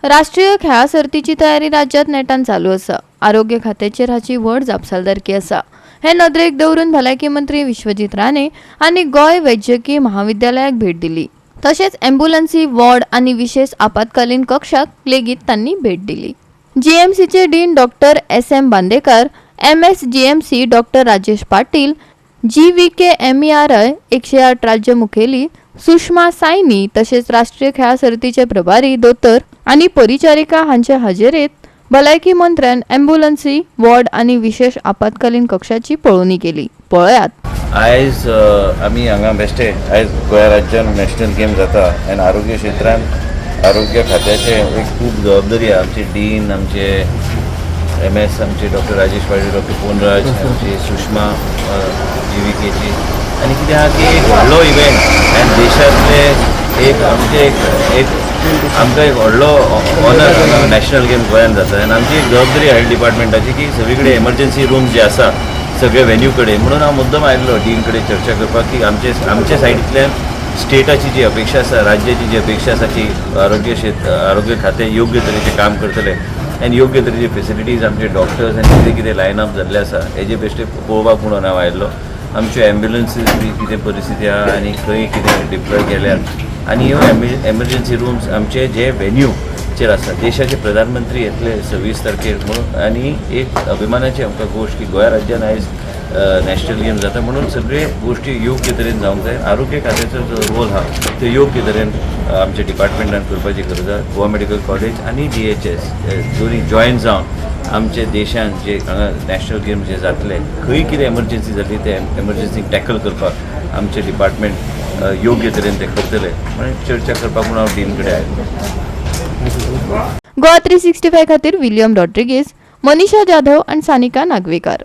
राष्ट्रीय खेळा सर्तीची तयारी राज्यात नेटान चालू आसा। आरोग्य खात्याचेर हाची व्हड जापसालदारकी आसा। हे नदरेक दवरून भलायकी मंत्री विश्वजीत राणे हांणी गोंय वैजकी महाविद्यालयाक भेट दिली। तशेंच एम्ब्युलन्सी वॉर्ड आनी विशेष आपत्कालीन कक्षाक लेगीत तांणी भेट दिली। जीएमसीचे dean doctor S M. Bandekar, MSGMC doctor Rajesh Patil, GVKMERI 108 राज्य मुखेली सुषमा सायनी तशेंच राष्ट्रीय खेळा सर्तीचे प्रभारी दोतोर आनी परिचारिका हांच्या हाजेरेत भलायकी मंत्र्यान एम्ब्युलन्सी वॉर्ड आनी विशेष आपत्कालीन कक्षाची पळोवणी केली। पळयात। आयज आमी हांगा बेश्टे आयज गोंय राज्यान नॅशनल गेम जाता आनी आरोग्य क्षेत्रांत आरोग्य खात्याचे एक खूब जबाबदारी आहा। आमचे डीन, आमचे MS, आमचे डॉक्टर राजेश पाटील, डॉक्टर पोनराज, आमची सुषमा GVKची आनी कितें आहा की एक व्हडलो इव्हेंट आनी देशांतले एक आमचे एक आमकां एक व्हडलो ऑनर नॅशनल गेम गोंयांत जाता आनी आमची एक जबाबदारी हेल्थ डिपार्टमेंटाची की सगळे कडेन एमर्जन्सी रूम जे आसा सगळे वेन्यू कडेन। म्हणून हांव मुद्दम आयिल्लो डीन कडेन चर्चा करपाक की आमचे सायडींतल्यान स्टेटाची जी अपेक्षा आसा, राज्याची जी अपेक्षा आसा की आरोग्य खातें योग्य तरेचें काम करतले आनी योग्य तरेची फेसिलिटीज आमचे डॉक्टर्स आनी कितें कितें लायनअप जाल्ले आसा हेजे बेश्टे पळोवपाक म्हणून हांव आयिल्लो। आमच्यो एम्ब्युलन्सीज बी कितें परिस्थिती आहा आनी खंय कितें डिप्लॉय केल्यात आनी ह्यो एमर्जन्सी रूम्स आमचे जे वेन्यूचेर आसा। देशाचे प्रधानमंत्री येतले 26 तारखेर म्हणून आनी एक अभिमानाची आमकां गोश्ट की गोंय राज्यान आयज नॅशनल गेम जाता म्हणून सगळे गोश्टी योग्य तरेन जावंक जाय। आरोग्य खात्याचो जो रोल आहा तो योग्य तरेन आमच्या डिपार्टमेंटान करपाची गरज आहा। गोवा मेडिकल कॉलेज आनी DHS दोनी जॉयन जावन आमचे देशान जे हांगा नॅशनल गेम जे जातले खंय कितें एमर्जन्सी जाली ते एमर्जन्सीक टॅकल करपाक आमचे डिपार्टमेंट योग्य तरेन ते करतले म्हणून चर्चा करपाक म्हणून हांव डीन कडेन आयिल्लो। गोवा 365 खातीर विलियम रॉड्रिगीस, मनीषा जाधव आनी सानिका नागवेकर।